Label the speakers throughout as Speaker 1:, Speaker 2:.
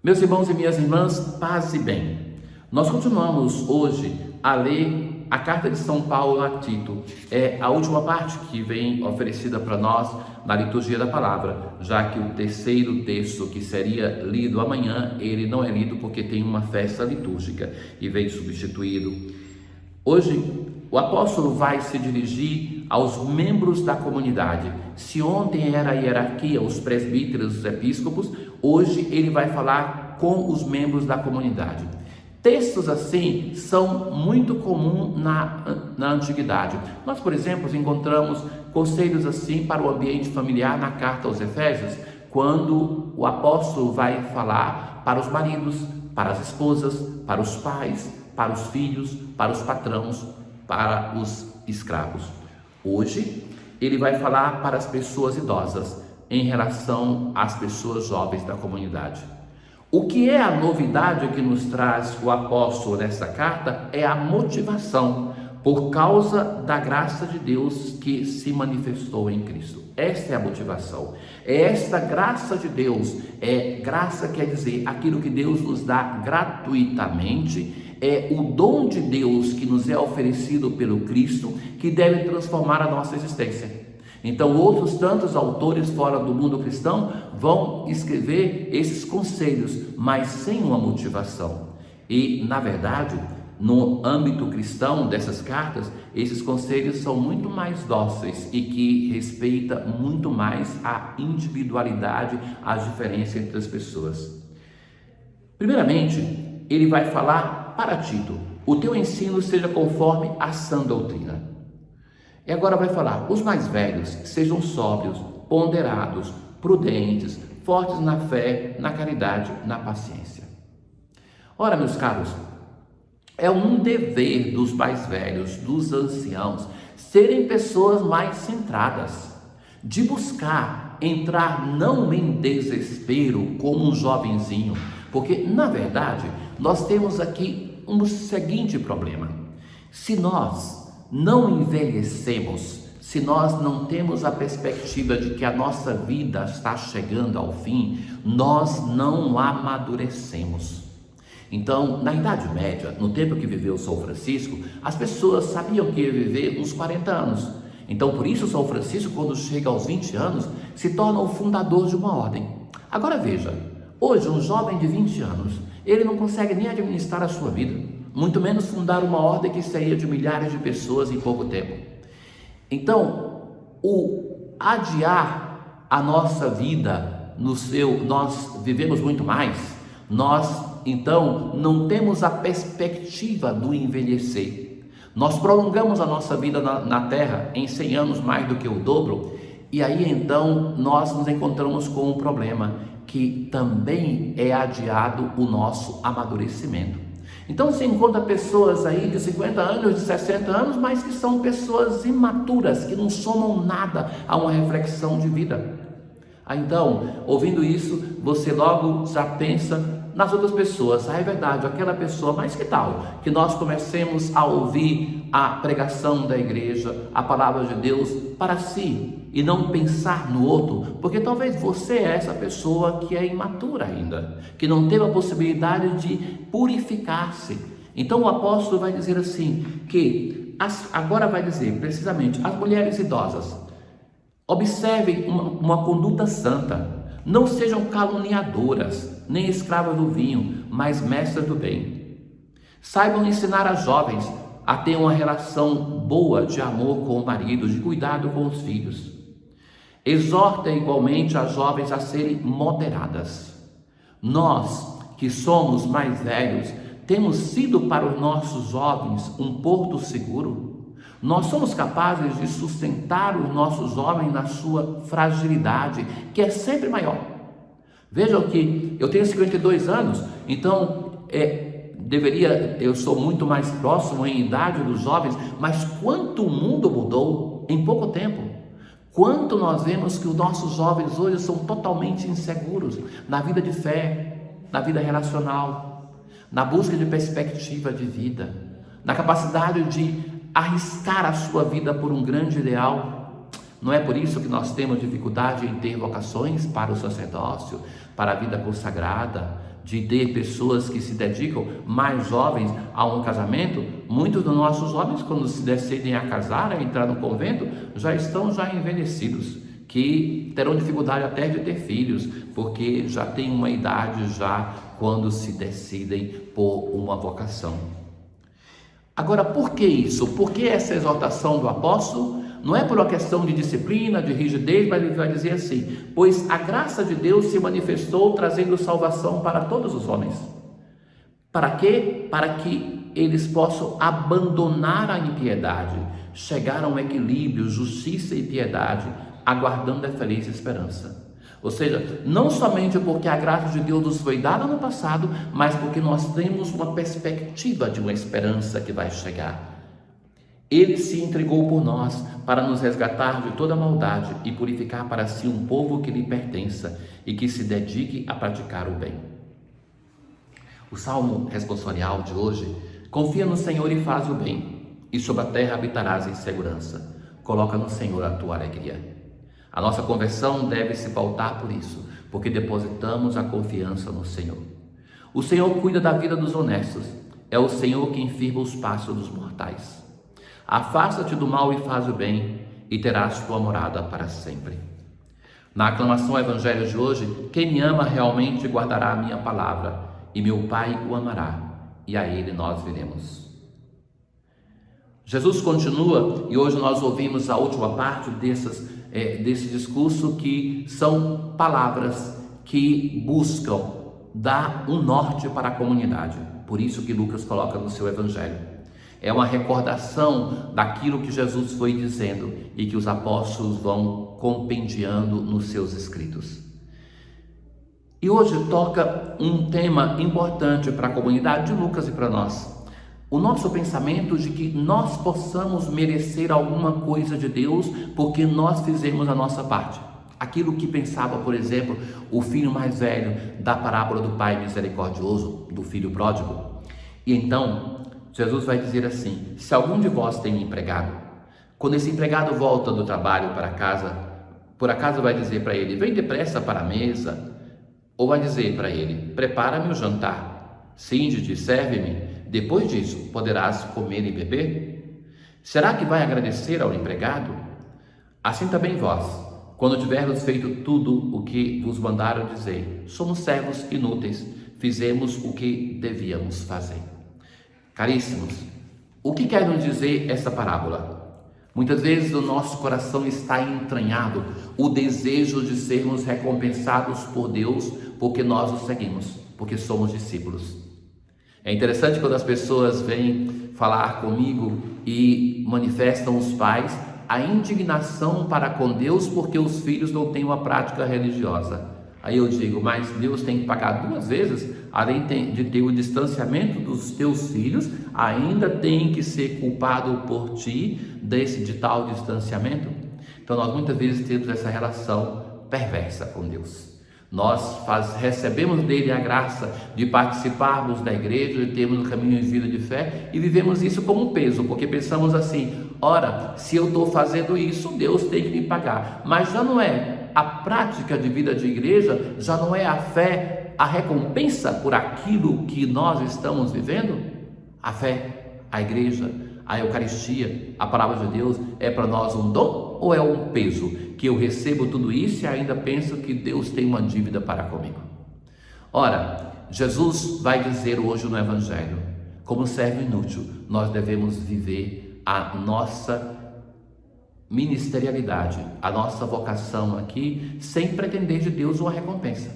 Speaker 1: Meus irmãos e minhas irmãs, paz e bem. Nós continuamos hoje a ler a carta de São Paulo a Tito. É a última parte que vem oferecida para nós na liturgia da palavra, já que o terceiro texto que seria lido amanhã, ele não é lido porque tem uma festa litúrgica e vem substituído. Hoje o apóstolo vai se dirigir aos membros da comunidade. Se ontem era a hierarquia, os presbíteros, os episcopos, hoje ele vai falar com os membros da comunidade. Textos assim são muito comuns na antiguidade. Nós, por exemplo, encontramos conselhos assim para o ambiente familiar na carta aos Efésios, quando o apóstolo vai falar para os maridos, para as esposas, para os pais, para os filhos, para os patrões, para os escravos. Hoje ele vai falar para as pessoas idosas em relação às pessoas jovens da comunidade. O que é a novidade que nos traz o apóstolo nessa carta é a motivação por causa da graça de Deus que se manifestou em Cristo. Esta é a motivação. É esta graça de Deus. Graça quer dizer aquilo que Deus nos dá gratuitamente. É o dom de Deus que nos é oferecido pelo Cristo que deve transformar a nossa existência. Então outros tantos autores fora do mundo cristão vão escrever esses conselhos, mas sem uma motivação. E na verdade, no âmbito cristão dessas cartas, esses conselhos são muito mais dóceis e que respeita muito mais a individualidade, a diferença entre as pessoas. Primeiramente, ele vai falar para Tito: o teu ensino seja conforme a sã doutrina. E agora vai falar: os mais velhos sejam sóbrios, ponderados, prudentes, fortes na fé, na caridade, na paciência. Ora, meus caros, é um dever dos mais velhos, dos anciãos, serem pessoas mais centradas, de buscar entrar não em desespero como um jovenzinho, porque na verdade nós temos aqui um seguinte problema: se nós não envelhecemos, se nós não temos a perspectiva de que a nossa vida está chegando ao fim, nós não amadurecemos. Então, na Idade Média, no tempo que viveu São Francisco, as pessoas sabiam que ia viver uns 40 anos. Então, por isso, São Francisco, quando chega aos 20 anos, se torna o fundador de uma ordem. Agora veja, hoje um jovem de 20 anos, ele não consegue nem administrar a sua vida, muito menos fundar uma ordem que seria de milhares de pessoas em pouco tempo. Então, o adiar a nossa vida nós vivemos muito mais, nós então não temos a perspectiva do envelhecer. Nós prolongamos a nossa vida na Terra em 100 anos mais do que o dobro, e aí então nós nos encontramos com um problema, que também é adiado o nosso amadurecimento. Então você encontra pessoas aí de 50 anos, de 60 anos, mas que são pessoas imaturas, que não somam nada a uma reflexão de vida. Então, ouvindo isso, você logo já pensa nas outras pessoas. É verdade, aquela pessoa, mas que tal que nós comecemos a ouvir a pregação da igreja, a palavra de Deus para si, e não pensar no outro, porque talvez você é essa pessoa que é imatura ainda, que não teve a possibilidade de purificar-se. Então o apóstolo vai dizer assim, agora vai dizer precisamente, as mulheres idosas, observem uma conduta santa, não sejam caluniadoras, nem escravas do vinho, mas mestras do bem. Saibam ensinar as jovens a ter uma relação boa de amor com o marido, de cuidado com os filhos. Exorta igualmente as jovens a serem moderadas. Nós, que somos mais velhos, temos sido para os nossos jovens um porto seguro. Nós somos capazes de sustentar os nossos jovens na sua fragilidade, que é sempre maior. Vejam que eu tenho 52 anos, então eu sou muito mais próximo em idade dos jovens, mas quanto o mundo mudou em pouco tempo. Quanto nós vemos que os nossos jovens hoje são totalmente inseguros na vida de fé, na vida relacional, na busca de perspectiva de vida, na capacidade de arriscar a sua vida por um grande ideal. Não é por isso que nós temos dificuldade em ter vocações para o sacerdócio, para a vida consagrada, de ter pessoas que se dedicam, mais jovens, a um casamento. Muitos dos nossos jovens, quando se decidem a casar, a entrar no convento, já estão envelhecidos, que terão dificuldade até de ter filhos, porque já têm uma idade já quando se decidem por uma vocação. Agora, por que isso? Por que essa exortação do apóstolo? Não é por uma questão de disciplina, de rigidez, mas ele vai dizer assim: pois a graça de Deus se manifestou trazendo salvação para todos os homens. Para quê? Para que eles possam abandonar a impiedade, chegar a um equilíbrio, justiça e piedade, aguardando a feliz esperança. Ou seja, não somente porque a graça de Deus nos foi dada no passado, mas porque nós temos uma perspectiva de uma esperança que vai chegar. Ele se entregou por nós para nos resgatar de toda maldade e purificar para si um povo que lhe pertença e que se dedique a praticar o bem. O salmo responsorial de hoje: confia no Senhor e faz o bem, e sobre a terra habitarás em segurança. Coloca no Senhor a tua alegria. A nossa conversão deve se pautar por isso, porque depositamos a confiança no Senhor. O Senhor cuida da vida dos honestos, é o Senhor quem firma os passos dos mortais. Afasta-te do mal e faz o bem, e terás tua morada para sempre. Na aclamação ao Evangelho de hoje: quem me ama realmente guardará a minha palavra, e meu Pai o amará, e a ele nós viremos. Jesus continua, e hoje nós ouvimos a última parte desse discurso, que são palavras que buscam dar um norte para a comunidade. Por isso que Lucas coloca no seu Evangelho. É uma recordação daquilo que Jesus foi dizendo e que os apóstolos vão compendiando nos seus escritos. E hoje toca um tema importante para a comunidade de Lucas e para nós. O nosso pensamento de que nós possamos merecer alguma coisa de Deus porque nós fizemos a nossa parte. Aquilo que pensava, por exemplo, o filho mais velho da parábola do pai misericordioso, do filho pródigo. E então, Jesus vai dizer assim: se algum de vós tem um empregado, quando esse empregado volta do trabalho para casa, por acaso vai dizer para ele: vem depressa para a mesa? Ou vai dizer para ele: prepara-me o jantar, cinge-te, serve-me, depois disso poderás comer e beber? Será que vai agradecer ao empregado? Assim também vós, quando tivermos feito tudo o que vos mandaram, dizer: somos servos inúteis, fizemos o que devíamos fazer. Caríssimos, o que quer nos dizer essa parábola? Muitas vezes no nosso coração está entranhado o desejo de sermos recompensados por Deus porque nós o seguimos, porque somos discípulos. É interessante quando as pessoas vêm falar comigo e manifestam, os pais, a indignação para com Deus porque os filhos não têm uma prática religiosa. Aí eu digo: mas Deus tem que pagar duas vezes? Além de ter o distanciamento dos teus filhos, ainda tem que ser culpado por ti de tal distanciamento? Então nós muitas vezes temos essa relação perversa com Deus. Nós recebemos dele a graça de participarmos da igreja, de termos um caminho de vida de fé, e vivemos isso como um peso, porque pensamos assim: ora, se eu estou fazendo isso, Deus tem que me pagar. Mas já não é a prática de vida de igreja, já não é a fé, a recompensa por aquilo que nós estamos vivendo? A fé, a igreja, a Eucaristia, a palavra de Deus é para nós um dom ou é um peso? Que eu recebo tudo isso e ainda penso que Deus tem uma dívida para comigo. Ora, Jesus vai dizer hoje no Evangelho: como servo inútil, nós devemos viver a nossa ministerialidade, a nossa vocação aqui, sem pretender de Deus uma recompensa.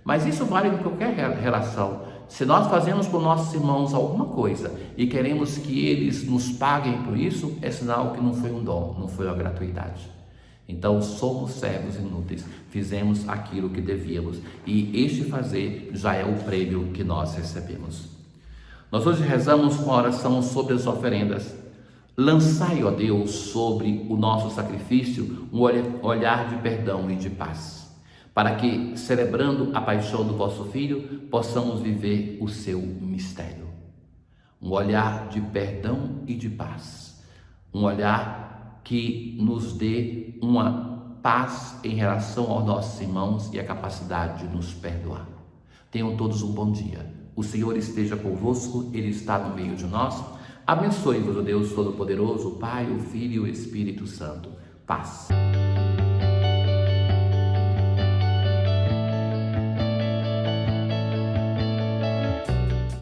Speaker 1: Mas isso vale em qualquer relação. Se nós fazemos por nossos irmãos alguma coisa e queremos que eles nos paguem por isso, é sinal que não foi um dom, não foi uma gratuidade. Então somos servos inúteis, fizemos aquilo que devíamos, e este fazer já é o prêmio que nós recebemos. Nós hoje rezamos com a oração sobre as oferendas. Lançai, ó Deus, sobre o nosso sacrifício um olhar de perdão e de paz, para que, celebrando a paixão do vosso Filho, possamos viver o seu mistério. Um olhar de perdão e de paz, um olhar que nos dê uma paz em relação aos nossos irmãos e a capacidade de nos perdoar. Tenham todos um bom dia. O Senhor esteja convosco, Ele está no meio de nós. Abençoe-vos o Deus Todo-Poderoso, o Pai, o Filho e o Espírito Santo. Paz.